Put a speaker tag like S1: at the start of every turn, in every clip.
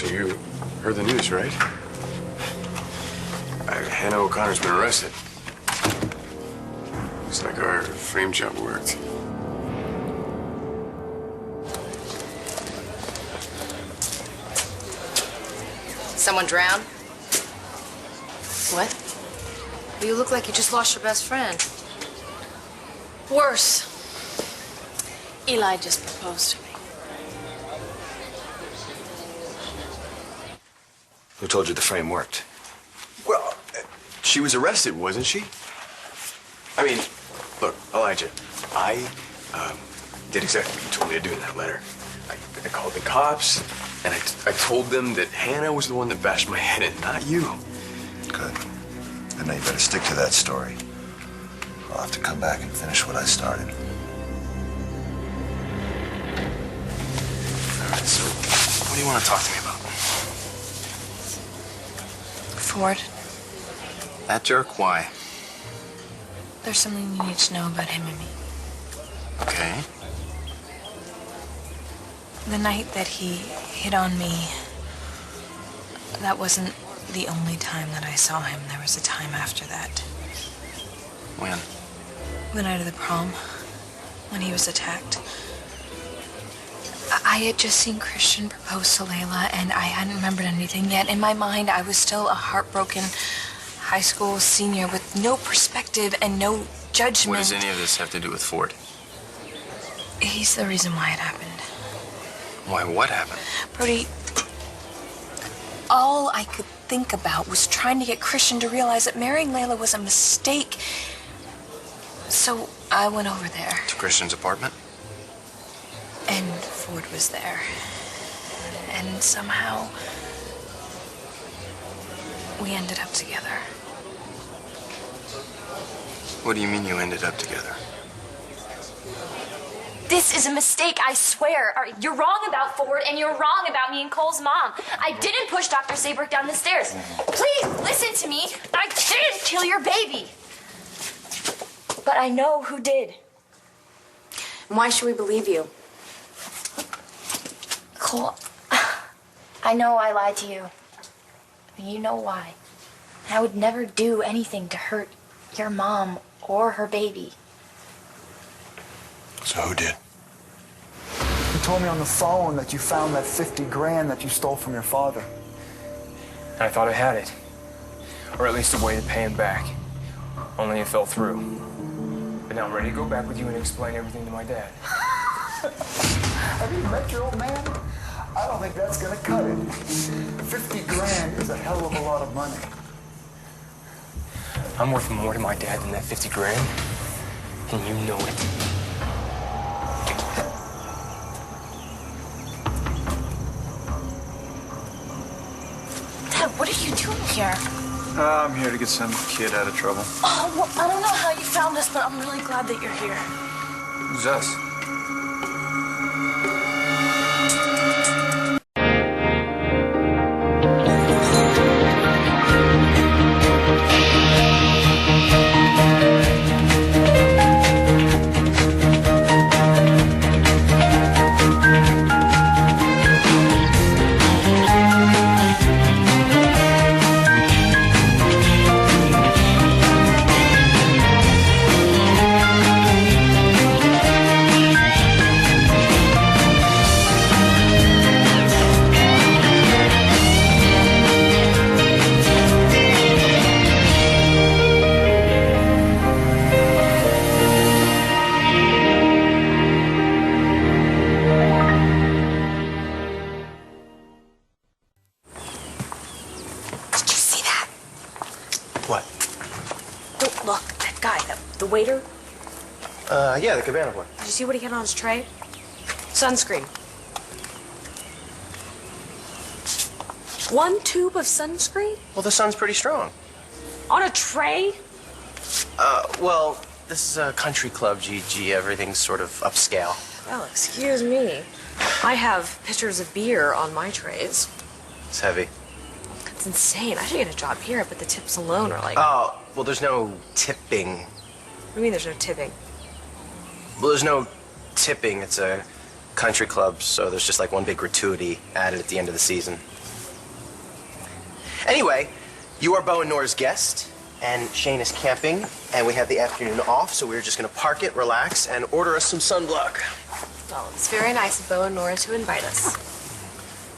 S1: So you heard the news, right? Hannah O'Connor's been arrested. Looks like our frame job worked.
S2: Someone drowned? What? Well, you look like you just lost your best friend.
S3: Worse. Eli just proposed to me.
S4: Who told you the frame worked?
S1: Well, she was arrested, wasn't she? I mean, look, Elijah, I did exactly what you told me to do in that letter. I called the cops, and I told them that Hannah was the one that bashed my head in, not you.
S4: Good. Then now you better stick to that story. I'll have to come back and finish what I started.
S1: All right, so what do you want to talk to me about?
S3: Ford,
S1: That jerk? Why?
S3: there's something you need to know about him and me.
S1: Okay.
S3: The night that he hit on me, that wasn't the only time that I saw him. There was a time after that.
S1: When?
S3: The night of the prom, when he was attacked. I had just seen Christian propose to Layla, and I hadn't remembered anything yet. In my mind, I was still a heartbroken high school senior with no perspective and no judgment.
S1: What does any of this have to do with Ford?
S3: He's the reason why it happened.
S1: Why? What happened?
S3: Brody, all I could think about was trying to get Christian to realize that marrying Layla was a mistake. So I went over there.
S1: To Christian's apartment?
S3: And Ford was there. And somehow we ended up together.
S1: What do you mean you ended up together?
S5: This is a mistake, I swear. You're wrong about Ford, and you're wrong about me and Cole's mom. I didn't push Dr. Saybrook down the stairs. Please, listen to me. I didn't kill your baby. But I know who did.
S2: And why should we believe you?
S5: Cole, I know I lied to you. You know why. I would never do anything to hurt your mom or her baby.
S4: So who did?
S6: You told me on the phone that you found that 50 grand that you stole from your father.
S7: I thought I had it. Or at least a way to pay him back. Only it fell through. But now I'm ready to go back with you and explain everything to my dad.
S6: Have you met your old man? I don't think that's gonna cut it. 50 grand is a hell of a lot of money.
S7: I'm worth more to my dad than that 50 grand. And you know it.
S3: Dad, what are you doing here?
S8: I'm here to get some kid out of trouble.
S3: Oh, well, I don't know how you found us, but I'm really glad that you're here.
S8: Who's us?
S1: What?
S3: Don't look, that guy, the waiter.
S1: Yeah, the Cabana one.
S3: Did you see what he had on his tray? Sunscreen. 1 tube of sunscreen?
S9: Well, the sun's pretty strong.
S3: On a tray?
S9: Well, this is a country club, GG. Everything's sort of upscale.
S3: Well, excuse me. I have pitchers of beer on my trays.
S9: It's heavy.
S3: That's insane. I should get a job here, but the tips alone are like...
S9: Oh, well, there's no tipping.
S3: What do you mean there's no tipping?
S9: Well, there's no tipping. It's a country club, so there's just like one big gratuity added at the end of the season. Anyway, you are Bo and Nora's guest, and Shane is camping, and we have the afternoon off, so we're just gonna park it, relax, and order us some sunblock.
S2: Well, it's very nice of Bo and Nora to invite us.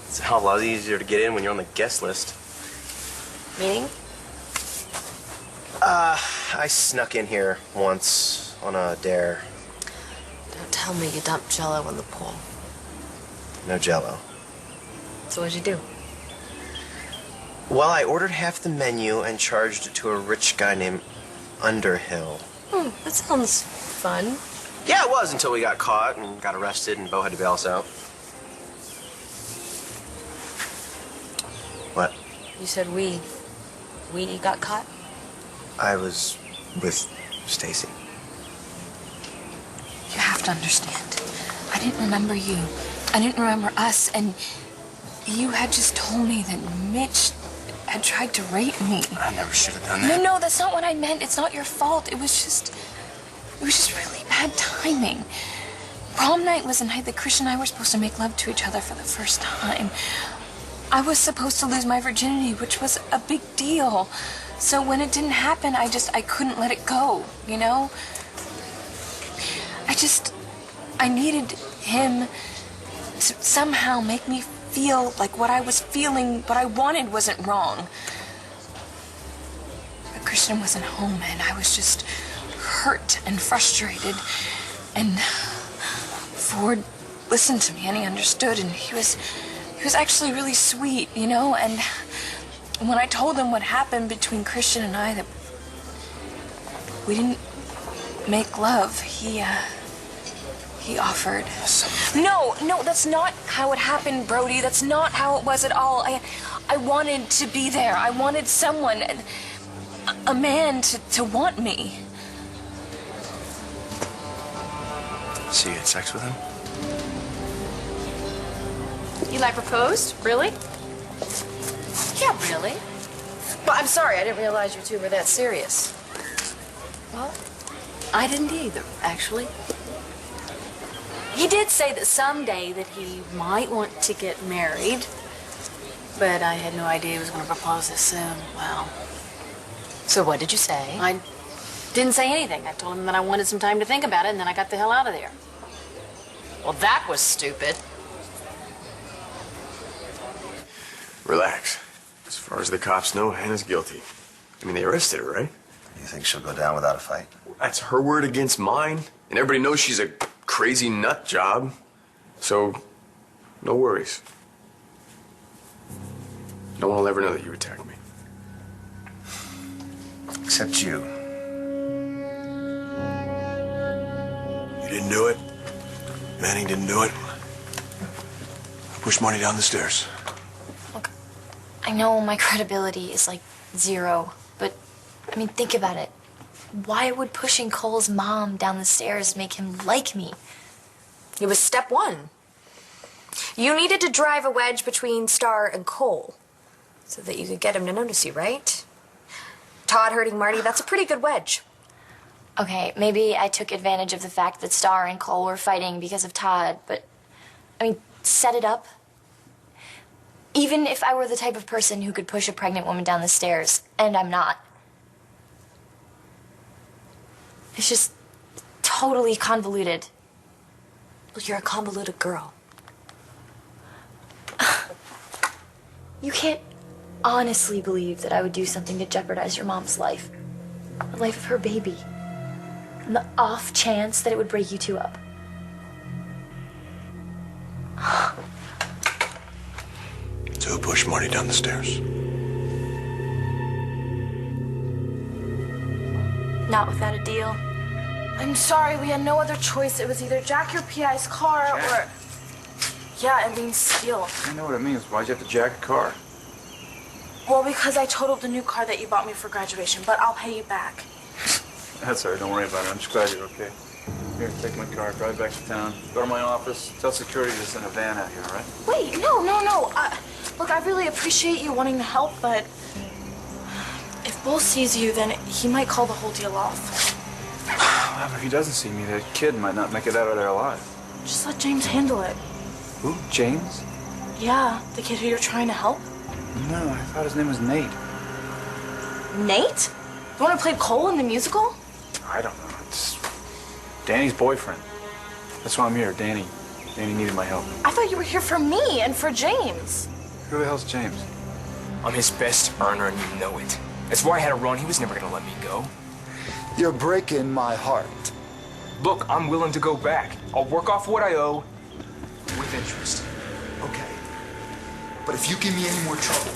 S9: It's a hell of a lot easier to get in when you're on the guest list.
S2: Meaning?
S9: I snuck in here once on a dare.
S2: Don't tell me you dumped Jello in the pool.
S9: No Jello.
S2: So what'd you do?
S9: Well, I ordered half the menu and charged it to a rich guy named Underhill.
S2: That sounds fun.
S9: Yeah, it was until we got caught and got arrested and Bo had to bail us out. What?
S2: You said we got caught?
S9: I was with Stacy.
S3: You have to understand. I didn't remember you. I didn't remember us, and you had just told me that Mitch had tried to rape me.
S9: I never should have done that.
S3: No, that's not what I meant. It's not your fault. It was just really bad timing. Prom night was the night that Christian and I were supposed to make love to each other for the first time. I was supposed to lose my virginity, which was a big deal. So when it didn't happen, I couldn't let it go, you know? I needed him to somehow make me feel like what I was feeling, what I wanted wasn't wrong. But Christian wasn't home, and I was just hurt and frustrated. And Ford listened to me, and he understood, and he was actually really sweet, you know? And when I told him what happened between Christian and I, that we didn't make love, he offered. No, that's not how it happened, Brody. That's not how it was at all. I wanted to be there. I wanted someone, a man to want me.
S1: So you had sex with him?
S2: Eli proposed? Really? Yeah, really. Well, I'm sorry, I didn't realize you two were that serious. Well, I didn't either, actually. He did say that someday that he might want to get married, but I had no idea he was going to propose this soon. Well, so what did you say? I didn't say anything. I told him that I wanted some time to think about it, and then I got the hell out of there. Well, that was stupid.
S1: Relax. As far as the cops know, Hannah's guilty. I mean, they arrested her, right?
S4: You think she'll go down without a fight?
S1: That's her word against mine. And everybody knows she's a crazy nut job. So, no worries. No one will ever know that you attacked me.
S4: Except you.
S10: You didn't do it. Manning didn't do it. I pushed Marty down the stairs.
S5: Look, I know my credibility is like 0, but I mean, think about it. Why would pushing Cole's mom down the stairs make him like me?
S2: It was step 1. You needed to drive a wedge between Star and Cole so that you could get him to notice you, right? Todd hurting Marty, that's a pretty good wedge.
S5: Okay, maybe I took advantage of the fact that Star and Cole were fighting because of Todd, but, I mean, set it up. Even if I were the type of person who could push a pregnant woman down the stairs, and I'm not. It's just totally convoluted.
S2: Well, you're a convoluted girl.
S5: You can't honestly believe that I would do something to jeopardize your mom's life. The life of her baby. And the off chance that it would break you two up.
S10: So who pushed Marty down the stairs?
S5: Not without a deal.
S3: I'm sorry, we had no other choice. It was either Jack your PI's car or... Yeah, it means steal.
S8: I know what it means. Why'd you have to jack a car?
S3: Well, because I totaled the new car that you bought me for graduation, but I'll pay you back.
S8: That's all right. Don't worry about it. I'm just glad you're okay. Here, take my car. Drive back to town. Go to my office. Tell security to send a van out here, all right?
S3: Wait, no. Look, I really appreciate you wanting to help, but if Bull sees you, then he might call the whole deal off.
S8: Well, if he doesn't see me, the kid might not make it out of there alive.
S3: Just let James handle it.
S8: Who? James?
S3: Yeah, the kid who you're trying to help.
S8: No, I thought his name was Nate.
S5: Nate? The one who played Cole in the musical?
S8: I don't know. It's Danny's boyfriend. That's why I'm here, Danny. Danny needed my help.
S5: I thought you were here for me and for James.
S8: Who the hell's James?
S7: I'm his best earner, and you know it. That's why I had to run. He was never gonna let me go.
S6: You're breaking my heart.
S7: Look, I'm willing to go back. I'll work off what I owe with interest.
S6: Okay. But if you give me any more trouble,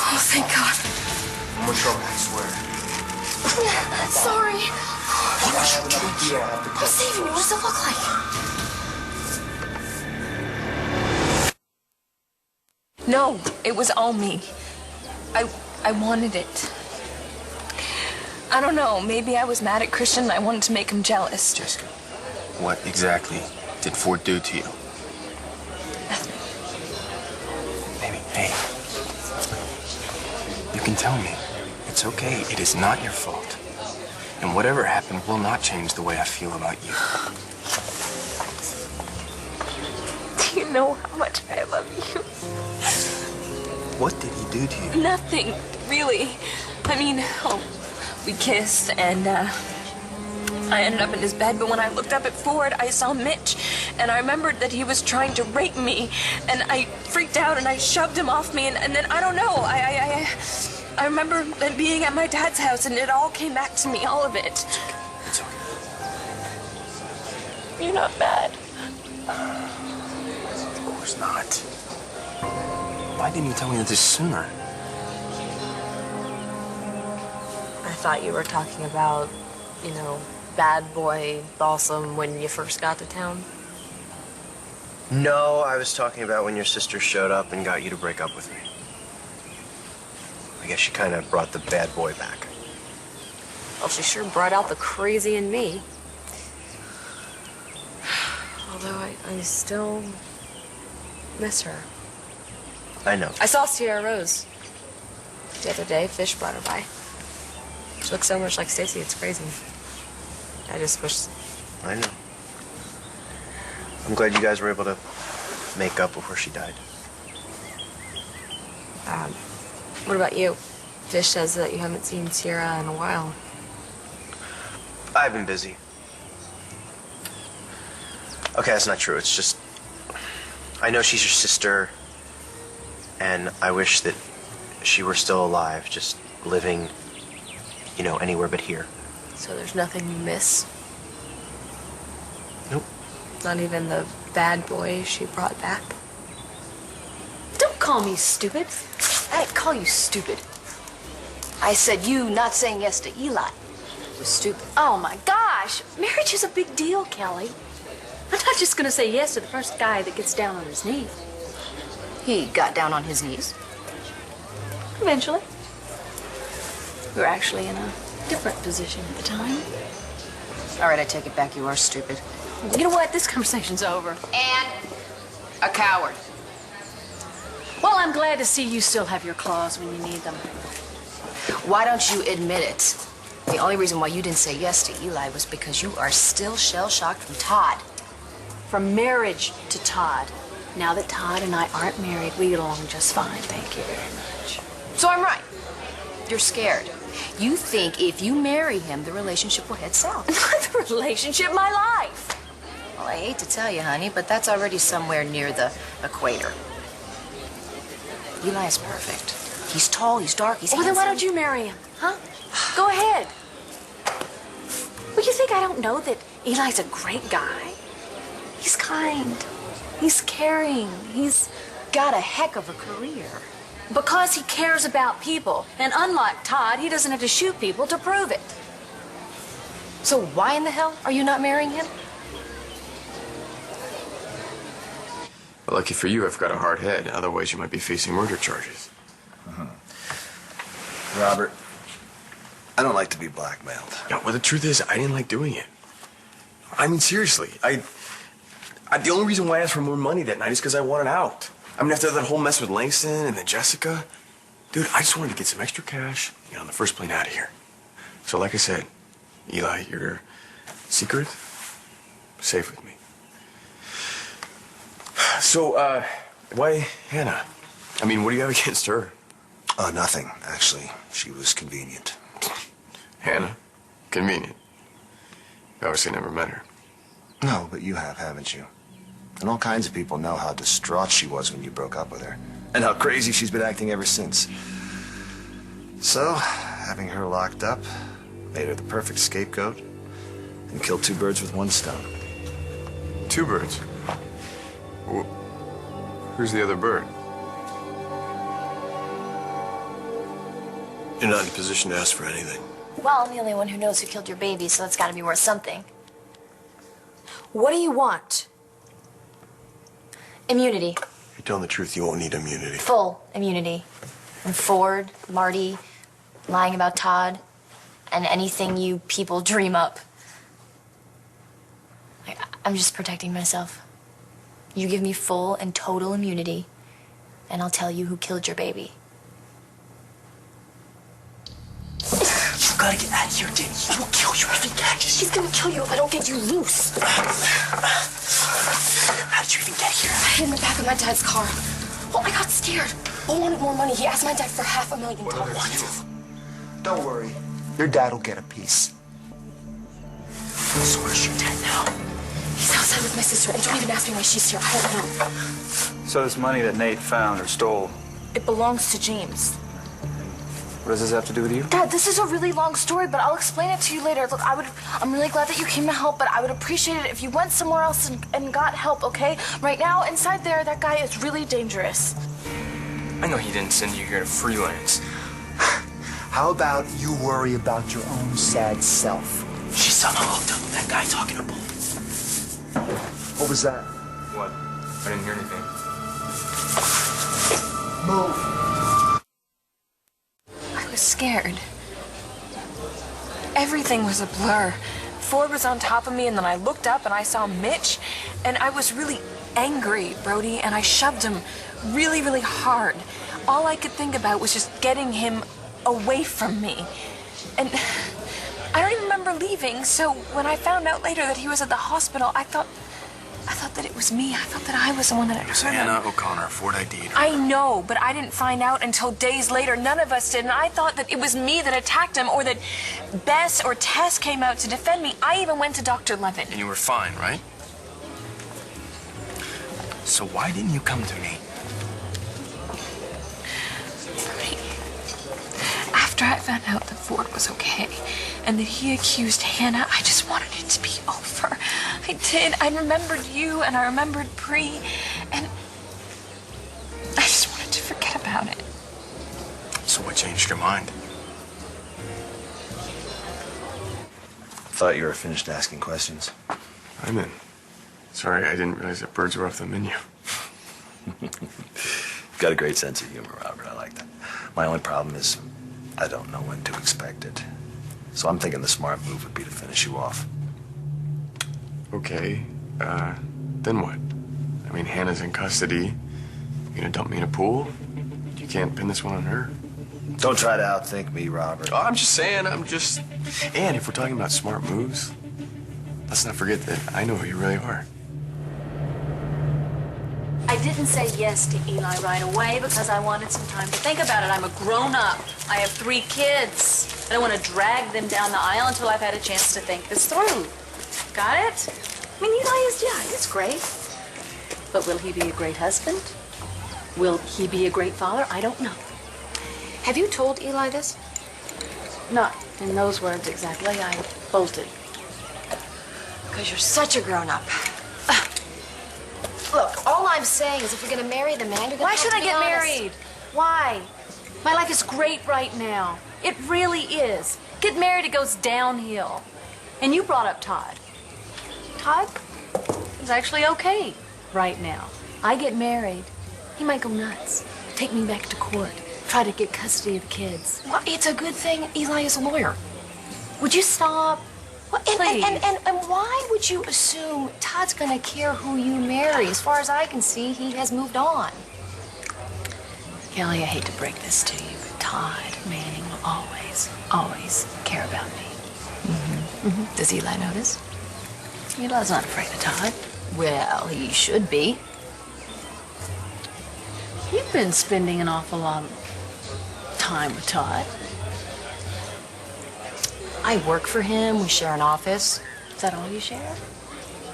S3: Oh, thank God.
S7: No more trouble, I swear.
S3: Sorry.
S6: I have an idea I have to
S3: I'm
S6: cut
S3: saving you. What does it look like? No, it was all me. I wanted it. I don't know. Maybe I was mad at Christian and I wanted to make him jealous.
S1: Jessica, what exactly did Ford do to you?
S3: Nothing.
S1: Baby, hey. You can tell me. It's okay. It is not your fault. And whatever happened will not change the way I feel about you.
S3: Do you know how much I love you?
S1: What did he do to you?
S3: Nothing, really. I mean, we kissed and I ended up in his bed, but when I looked up at Ford, I saw Mitch, and I remembered that he was trying to rape me, and I freaked out and I shoved him off me, and then I don't know, I remember then being at my dad's house, and it all came back to me, all of it.
S1: It's okay.
S3: You're not mad.
S1: Of course not. Why didn't you tell me this sooner?
S2: I thought you were talking about, you know, bad boy Balsam when you first got to town.
S9: No, I was talking about when your sister showed up and got you to break up with me. I guess she kind of brought the bad boy back.
S2: Well, she sure brought out the crazy in me. Although I still miss her.
S9: I know.
S2: I saw Sierra Rose the other day. Fish brought her by. She looks so much like Stacy, it's crazy. I just wish...
S9: I know. I'm glad you guys were able to make up before she died.
S2: What about you? Fish says that you haven't seen Sierra in a while.
S9: I've been busy. Okay, that's not true. It's just... I know she's your sister, and I wish that she were still alive, just living, you know, anywhere but here.
S2: So there's nothing you miss?
S9: Nope.
S2: Not even the bad boy she brought back? Don't call me stupid. I didn't call you stupid. I said you not saying yes to Eli was stupid. Oh my gosh, marriage is a big deal, Kelly. I'm not just gonna say yes to the first guy that gets down on his knees. He got down on his knees. Eventually. We were actually in a different position at the time. All right, I take it back. You are stupid. You know what? This conversation's over. And a coward. Well, I'm glad to see you still have your claws when you need them. Why don't you admit it? The only reason why you didn't say yes to Eli was because you are still shell-shocked from Todd. From marriage to Todd. Now that Todd and I aren't married, we get along just fine. Thank you very much. So I'm right. You're scared. You think if you marry him, the relationship will head south. Not the relationship, my life. Well, I hate to tell you, honey, but that's already somewhere near the equator. Eli is perfect. He's tall, he's dark, he's handsome. Well, then why don't you marry him, huh? Go ahead. Well, you think I don't know that Eli's a great guy? He's kind. He's caring. He's got a heck of a career. Because he cares about people. And unlike Todd, he doesn't have to shoot people to prove it. So why in the hell are you not marrying him?
S1: Well, lucky for you, I've got a hard head. Otherwise, you might be facing murder charges.
S4: Robert, I don't like to be blackmailed.
S1: Yeah, well, the truth is, I didn't like doing it. I mean, seriously, the only reason why I asked for more money that night is because I wanted out. I mean, after that whole mess with Langston and then Jessica, dude, I just wanted to get some extra cash, get on the first plane out of here. So like I said, Eli, your secret, safe with me. So, why Hannah? I mean, what do you have against her?
S4: Oh, nothing, actually. She was convenient.
S1: Hannah? Convenient. You obviously never met her.
S4: No, but you have, haven't you? And all kinds of people know how distraught she was when you broke up with her. And how crazy she's been acting ever since. So, having her locked up made her the perfect scapegoat and killed two birds with one stone.
S1: Two birds? Who's the other bird?
S10: You're not in a position to ask for anything.
S5: Well, I'm the only one who knows who killed your baby, so that's gotta be worth something.
S2: What do you want?
S5: Immunity.
S10: If you're telling the truth, you won't need immunity.
S5: Full immunity. From Ford, Marty, lying about Todd, and anything you people dream up. I'm just protecting myself. You give me full and total immunity, and I'll tell you who killed your baby.
S9: You gotta get out of here, Danny. She will kill you if he catches you.
S2: She's gonna kill you if I don't get you loose.
S9: How did you even get here?
S2: I hid in the back of my dad's car. Well, I got scared. He wanted more money. He asked my dad for $500,000.
S6: Don't worry. Your dad will get a piece.
S9: So where's your dad now?
S2: He's outside with my sister, and don't even ask me why she's here. I don't know.
S8: So this money that Nate found or stole,
S2: It belongs to James.
S8: what does this have to do with you?
S2: Dad, this is a really long story, but I'll explain it to you later. Look, I'm really glad that you came to help, but I would appreciate it if you went somewhere else and got help, okay? Right now, inside there, that guy is really dangerous.
S7: I know he didn't send you here to freelance.
S6: How about you worry about your own sad self?
S9: She's somehow hooked up with that guy talking to bull.
S6: What was that?
S7: What? I didn't hear anything.
S6: Move.
S3: I was scared. Everything was a blur. Ford was on top of me, and then I looked up and I saw Mitch, and I was really angry, Brody, and I shoved him really, really hard. All I could think about was just getting him away from me. And I don't even remember leaving, so when I found out later that he was at the hospital, I thought that it was me. I thought that I was the one that had
S10: It was
S3: hurt him.
S10: Hannah O'Connor, Ford ID'd her.
S3: I know, but I didn't find out until days later. None of us did, and I thought that it was me that attacked him, or that Bess or Tess came out to defend me. I even went to Dr. Levin.
S10: And you were fine, right? So why didn't you come to me?
S3: After I found out that Ford was okay, and that he accused Hannah, I just wanted it to be over. I did. I remembered you, and I remembered Bree, and I just wanted to forget about it.
S10: So what changed your mind?
S4: Thought you were finished asking questions.
S1: I'm in. Sorry, I didn't realize that birds were off the menu.
S4: Got a great sense of humor, Robert. I like that. My only problem is I don't know when to expect it. So I'm thinking the smart move would be to finish you off.
S1: Okay, then what? I mean, Hannah's in custody. You gonna dump me in a pool? You can't pin this one on her.
S4: Don't try to outthink me, Robert.
S1: Oh, I'm just saying, And if we're talking about smart moves, let's not forget that I know who you really are.
S11: I didn't say yes to Eli right away because I wanted some time to think about it. I'm a grown-up. I have 3 kids. I don't want to drag them down the aisle until I've had a chance to think this through. Got it? I mean, Eli he's great. But will he be a great husband? Will he be a great father? I don't know.
S2: Have you told Eli this?
S11: Not in those words exactly. I bolted.
S2: Because you're such a grown-up. Look, all I'm saying is if you're gonna marry the man, you're gonna
S11: Why
S2: have
S11: should
S2: to
S11: I
S2: be
S11: get
S2: honest.
S11: married? Why? My life is great right now. It really is. Get married, it goes downhill. And you brought up Todd. Todd is actually okay right now. I get married, he might go nuts. Take me back to court. Try to get custody of the kids.
S2: Well, it's a good thing Eli is a lawyer.
S11: Would you stop?
S2: Well,
S11: Please.
S2: and why would you assume Todd's gonna care who you marry? As far as I can see, he has moved on.
S11: Kelly, I hate to break this to you, but Todd Manning will always care about me.
S2: Does Eli notice?
S11: Eli's not afraid of Todd.
S2: Well, he should be.
S11: You've been spending an awful lot time with Todd?
S2: I work for him. We share an office.
S11: Is that all you share?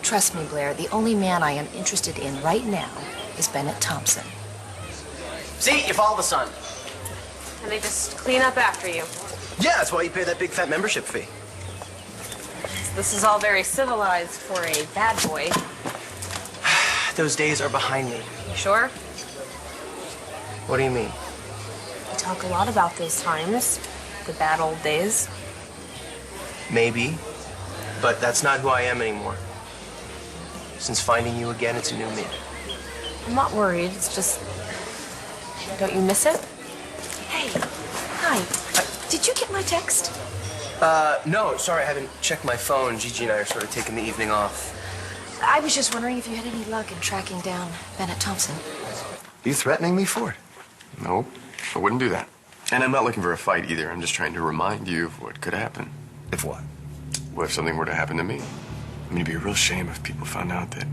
S2: Trust me, Blair, the only man I am interested in right now is Bennett Thompson.
S9: See, you follow the sun.
S12: And they just clean up after you.
S9: Yeah, that's why you pay that big fat membership fee.
S12: This is all very civilized for a bad boy.
S9: Those days are behind me.
S12: You sure?
S9: What do you mean?
S12: We talk a lot about those times, the bad old days.
S9: Maybe, but that's not who I am anymore. Since finding you again, it's a new me.
S12: I'm not worried. It's just, don't you miss it?
S2: Hey, hi. Did you get my text?
S9: No, sorry, I haven't checked my phone. Gigi and I are sort of taking the evening off.
S2: I was just wondering if you had any luck in tracking down Bennett Thompson.
S4: You threatening me for it?
S1: No, I wouldn't do that. And I'm not looking for a fight either. I'm just trying to remind you of what could happen.
S4: If what?
S1: What if something were to happen to me? I mean, it'd be a real shame if people found out that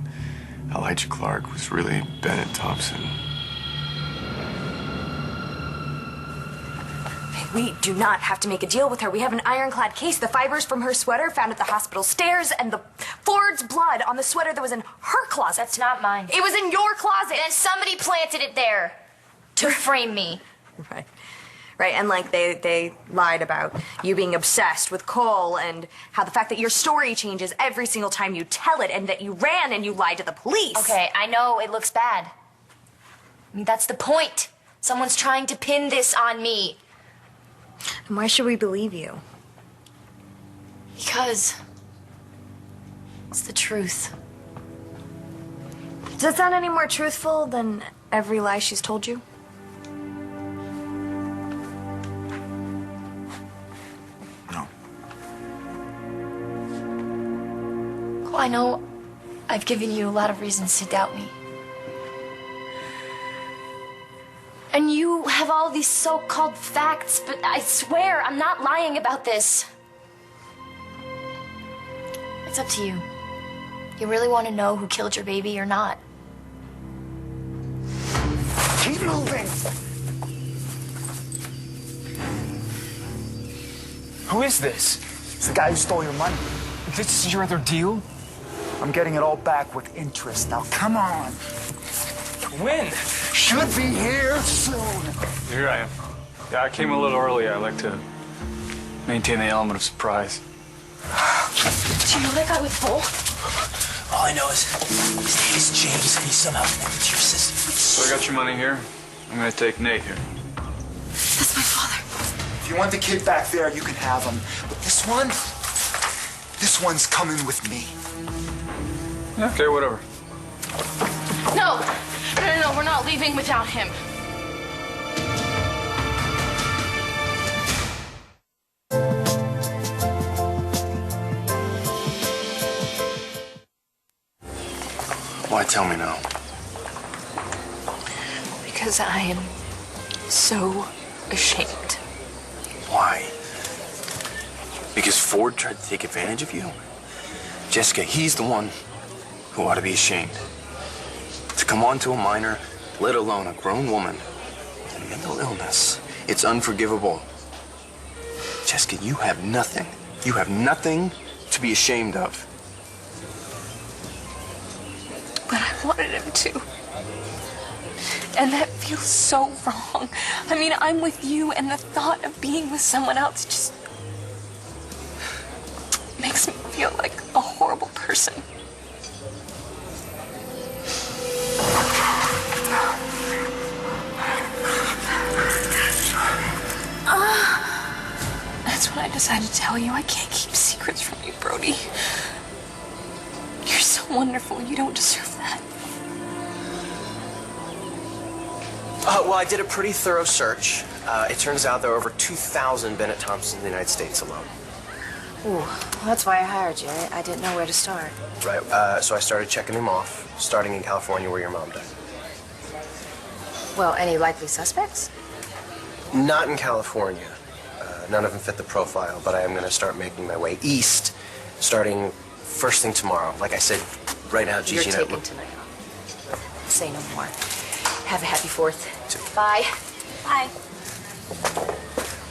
S1: Elijah Clark was really Bennett Thompson.
S5: We do not have to make a deal with her. We have an ironclad case. The fibers from her sweater found at the hospital stairs and the Ford's blood on the sweater that was in her closet.
S13: That's not mine.
S5: It was in your closet.
S13: And somebody planted it there to frame me.
S5: Right. Right, and like they lied about you being obsessed with Cole and how the fact that your story changes every single time you tell it and that you ran and you lied to the police.
S13: Okay, I know it looks bad. I mean, that's the point. Someone's trying to pin this on me.
S5: And why should we believe you?
S13: Because it's the truth.
S5: Does that sound any more truthful than every lie she's told you?
S6: No.
S13: Well, I know I've given you a lot of reasons to doubt me. And you have all these so-called facts, but I swear I'm not lying about this. It's up to you. You really want to know who killed your baby or not?
S6: Keep moving!
S7: Who is this?
S6: It's the guy who stole your money.
S7: This is your other deal?
S6: I'm getting it all back with interest. Now, come on.
S7: When?
S6: Should be here soon.
S8: Here I am. Yeah, I came a little early. I like to maintain the element of surprise.
S13: Do you know that guy with Bull?
S9: All I know is his name is James, and he's somehow connected to your system.
S8: So I got your money here. I'm gonna take Nate here.
S13: That's my father.
S6: If you want the kid back there, you can have him. But this one's coming with me.
S8: Okay, whatever.
S12: No, we're not leaving without him.
S1: Why tell me now?
S3: Because I am so ashamed.
S1: Why? Because Ford tried to take advantage of you? Jessica, he's the one who ought to be ashamed. To come on to a minor, let alone a grown woman with a mental illness, it's unforgivable. Jessica, you have nothing. You have nothing to be ashamed of.
S3: But I wanted him to. And that feels so wrong. I mean, I'm with you, and the thought of being with someone else just makes me feel like a horrible person. That's when I decided to tell you I can't keep secrets from you, Brody. You're so wonderful. You don't deserve that.
S9: Well, I did a pretty thorough search. It turns out there are over 2,000 Bennett Thompsons in the United States alone.
S2: Ooh, well, that's why I hired you. I didn't know where to start.
S9: Right, so I started checking them off, starting in California where your mom died.
S2: Well, any likely suspects?
S9: Not in California. None of them fit the profile, but I am going to start making my way east, starting first thing tomorrow. Like I said, right now, Gigi
S2: You're
S9: and I
S2: taking tonight off. Say no more. Have a happy 4th.
S13: Bye.
S5: Bye.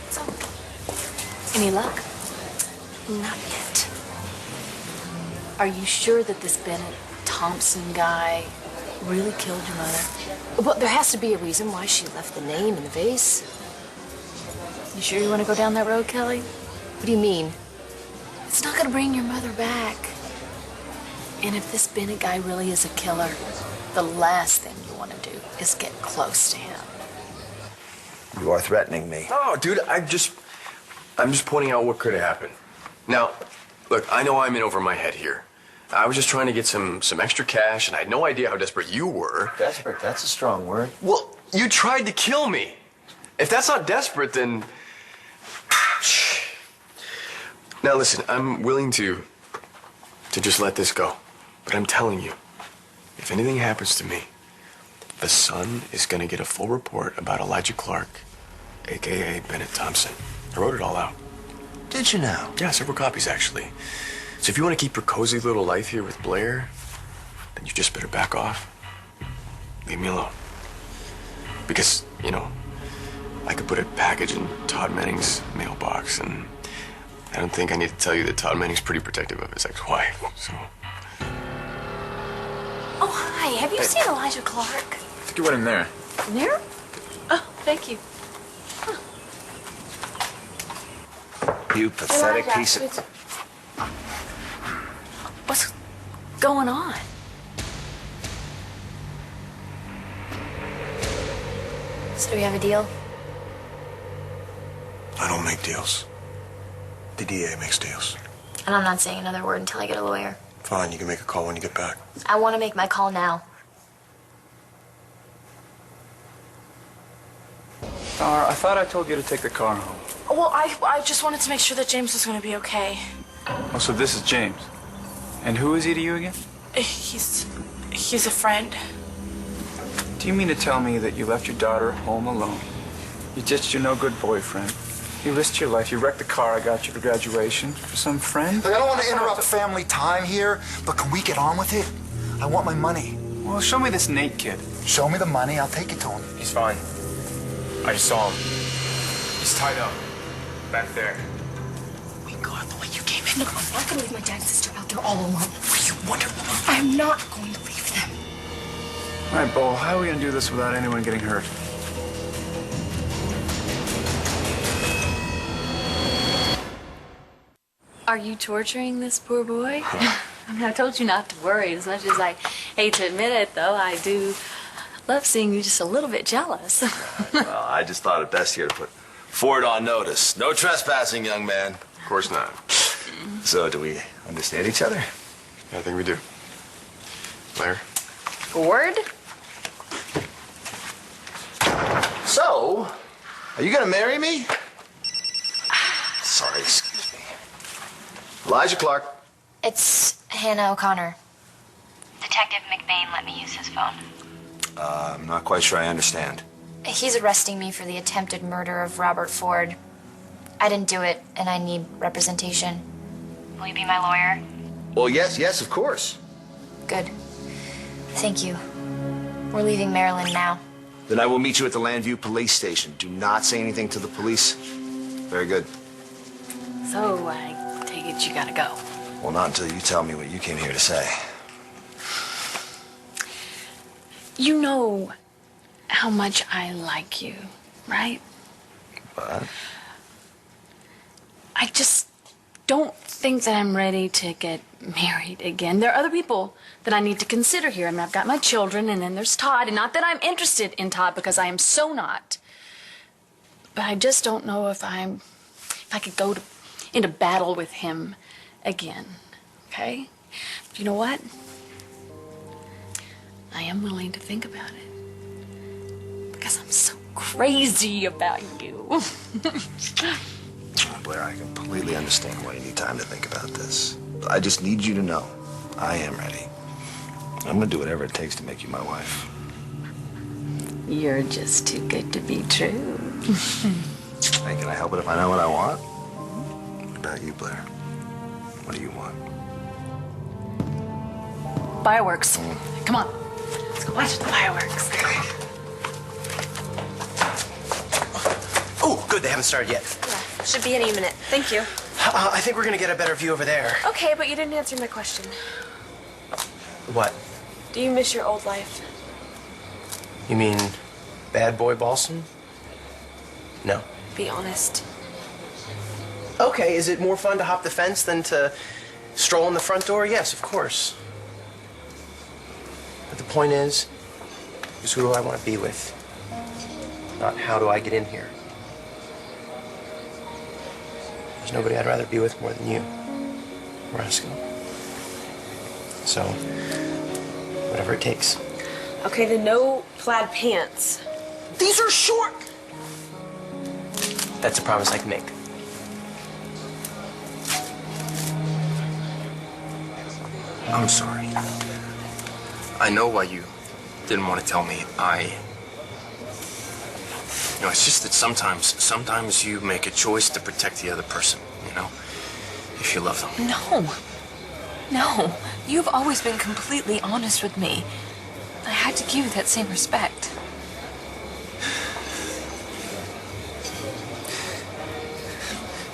S3: So, any luck?
S2: Not yet. Are you sure that this Bennett Thompson guy really killed your mother? Well, there has to be a reason why she left the name in the vase.
S3: You sure you want to go down that road, Kelly?
S2: What do you mean?
S3: It's not going to bring your mother back. And if this Bennett guy really is a killer, the last thing you want to do is get close to him.
S4: You are threatening me.
S1: No, dude, I'm just pointing out what could have happened. Now, look, I know I'm in over my head here. I was just trying to get some extra cash, and I had no idea how desperate you were.
S4: Desperate? That's a strong word.
S1: Well, you tried to kill me. If that's not desperate, then... Now, listen, I'm willing to just let this go. But I'm telling you, if anything happens to me, the Sun is going to get a full report about Elijah Clark, a.k.a. Bennett Thompson. I wrote it all out.
S4: Did you now?
S1: Yeah, several copies, actually. So if you want to keep your cozy little life here with Blair, then you just better back off. Leave me alone. Because, you know, I could put a package in Todd Manning's mailbox, and I don't think I need to tell you that Todd Manning's pretty protective of his ex-wife, so...
S3: Oh, hi. Have you seen Elijah Clark?
S8: I think you went in there.
S3: There? Oh, thank you.
S4: You pathetic piece of...
S3: What's going on?
S13: So do we have a deal?
S10: I don't make deals. The DA makes deals.
S13: And I'm not saying another word until I get a lawyer.
S10: Fine, you can make a call when you get back.
S13: I want to make my call now.
S8: I thought I told you to take the car home.
S3: Well, I just wanted to make sure that James was going to be okay.
S8: Oh, so this is James. And who is he to you again?
S3: He's a friend.
S8: Do you mean to tell me that you left your daughter home alone? You ditched your no-good boyfriend. You risked your life. You wrecked the car I got you for graduation for some friend?
S6: Look, I don't want to interrupt family time here, but can we get on with it? I want my money.
S8: Well, show me this Nate kid.
S6: Show me the money, I'll take it to him.
S7: He's fine. I just saw him. He's tied up. Back there.
S2: My God, the way you came in. Look, I'm not going to leave my dad and sister out there all alone.
S6: What are you, Wonder Woman?
S2: I'm not going to leave them.
S8: All right, Bo, how are we going to do this without anyone getting hurt?
S11: Are you torturing this poor boy? I mean, I told you not to worry. As much as I hate to admit it, though, I do love seeing you just a little bit jealous.
S4: Well, I just thought it best here to put Ford on notice. No trespassing, young man.
S1: Of course not.
S4: So, do we understand each other?
S1: Yeah, I think we do. Blair?
S2: Ford?
S4: So, are you gonna marry me? Sorry, excuse me. Elijah Clark.
S13: It's Hannah O'Connor. Detective McBain let me use his phone.
S4: I'm not quite sure I understand.
S13: He's arresting me for the attempted murder of Robert Ford. I didn't do it, and I need representation. Will you be my lawyer?
S4: Well, yes, of course.
S13: Good. Thank you. We're leaving Maryland now.
S4: Then I will meet you at the Landview police station. Do not say anything to the police. Very good.
S11: So, I take it you gotta go.
S4: Well, not until you tell me what you came here to say.
S3: You know how much I like you, right?
S4: But
S3: I just don't think that I'm ready to get married again. There are other people that I need to consider here. I mean, I've got my children, and then there's Todd. And not that I'm interested in Todd, because I am so not. But I just don't know if I could go into battle with him again. Okay? But you know what? I am willing to think about it. Because I'm so crazy about you.
S4: Blair, I completely understand why you need time to think about this. I just need you to know I am ready. I'm gonna do whatever it takes to make you my wife.
S3: You're just too good to be true.
S4: Hey, can I help it if I know what I want? What about you, Blair? What do you want?
S3: Fireworks. Come on. Let's go watch the fireworks.
S4: Oh,
S9: Good, they haven't started yet.
S11: Yeah, should be any minute. Thank you.
S9: I think we're gonna get a better view over there.
S11: Okay, but you didn't answer my question.
S9: What?
S11: Do you miss your old life?
S9: You mean bad boy Balsam? No.
S11: Be honest.
S9: Okay, is it more fun to hop the fence than to stroll in the front door? Yes, of course. But the point is who do I want to be with? Not how do I get in here. There's nobody I'd rather be with more than you, Roscoe. So, whatever it takes.
S11: Okay, then no plaid pants.
S9: These are short! That's a promise I can make.
S1: I'm sorry. I know why you didn't want to tell me. You know, it's just that sometimes you make a choice to protect the other person, you know, if you love them.
S3: No. You've always been completely honest with me. I had to give you that same respect.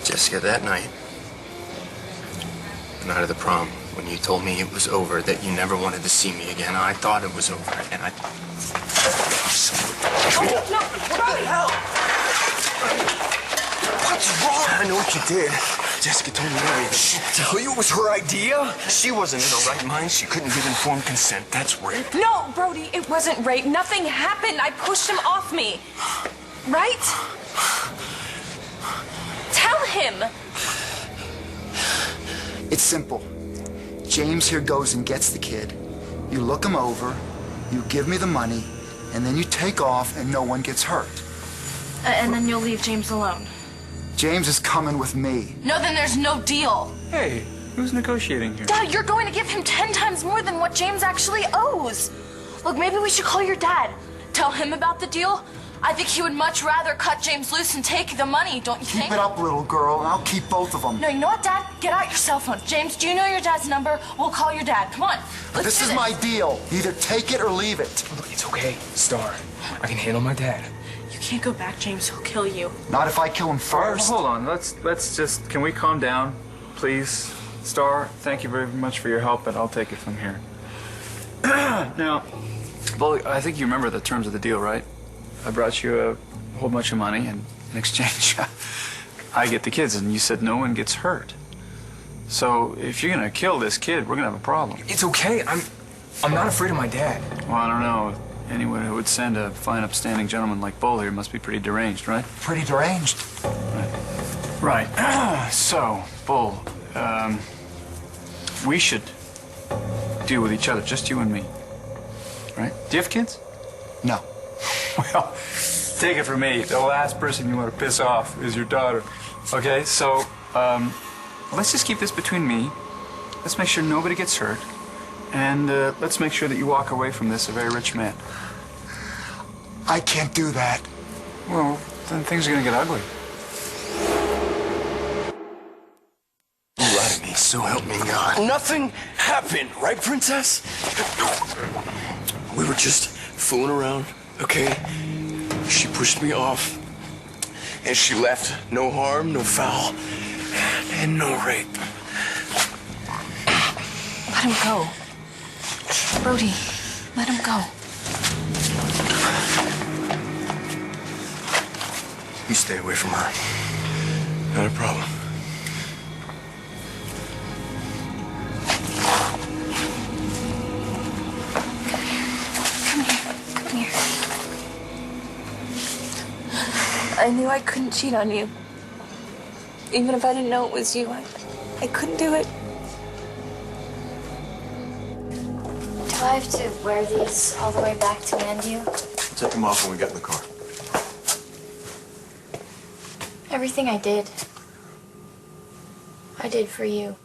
S1: Jessica, that night, the night of the prom, when you told me it was over, that you never wanted to see me again, I thought it was over, and I...
S11: No, Brody, help!
S1: What's wrong? I know what you did. Jessica told me everything. She tell you it was her idea? She wasn't in her right mind. She couldn't give informed consent. That's rape.
S3: No, Brody, it wasn't rape. Nothing happened. I pushed him off me. Right? Tell him.
S6: It's simple. James here goes and gets the kid. You look him over, you give me the money, and then you take off and no one gets hurt.
S3: And then you'll leave James alone.
S6: James is coming with me.
S3: No, then there's no deal.
S8: Hey, who's negotiating here?
S3: Dad, you're going to give him 10 times more than what James actually owes. Look, maybe we should call your dad. Tell him about the deal. I think he would much rather cut James loose and take the money, don't you think?
S6: Keep it up, little girl, and I'll keep both of them.
S3: No, you know what, Dad? Get out your cell phone. James, do you know your dad's number? We'll call your dad. Come on.
S6: This is my deal. Either take it or leave it.
S7: Look, it's okay, Star. I can handle my dad.
S11: You can't go back, James. He'll kill you.
S6: Not if I kill him first.
S8: Hold on, let's just, can we calm down, please? Star, thank you very much for your help, but I'll take it from here. Now, Bully, I think you remember the terms of the deal, right? I brought you a whole bunch of money, and in exchange, I get the kids, and you said no one gets hurt. So if you're gonna kill this kid, we're gonna have a problem.
S7: It's okay. I'm not afraid of my dad.
S8: Well, I don't know. Anyone who would send a fine, upstanding gentleman like Bull here must be pretty deranged, right?
S6: Pretty deranged.
S8: Right. So, Bull, we should deal with each other, just you and me. Right? Do you have kids?
S6: No.
S8: Well, take it from me. The last person you want to piss off is your daughter. Okay? So, let's just keep this between me. Let's make sure nobody gets hurt. And let's make sure that you walk away from this a very rich man.
S6: I can't do that.
S8: Well, then things are going to get ugly.
S1: You lied to me, so help me God. Nothing happened, right, Princess? We were just fooling around, okay? She pushed me off, and she left. No harm, no foul, and no rape.
S3: Let him go. Brody, let him go.
S1: You stay away from her. Not a problem.
S3: Come here. I knew I couldn't cheat on you. Even if I didn't know it was you, I couldn't do it.
S13: Do I have to wear these all the way back to Mandeview?
S10: Take them off when we get in the car.
S13: Everything I did for you.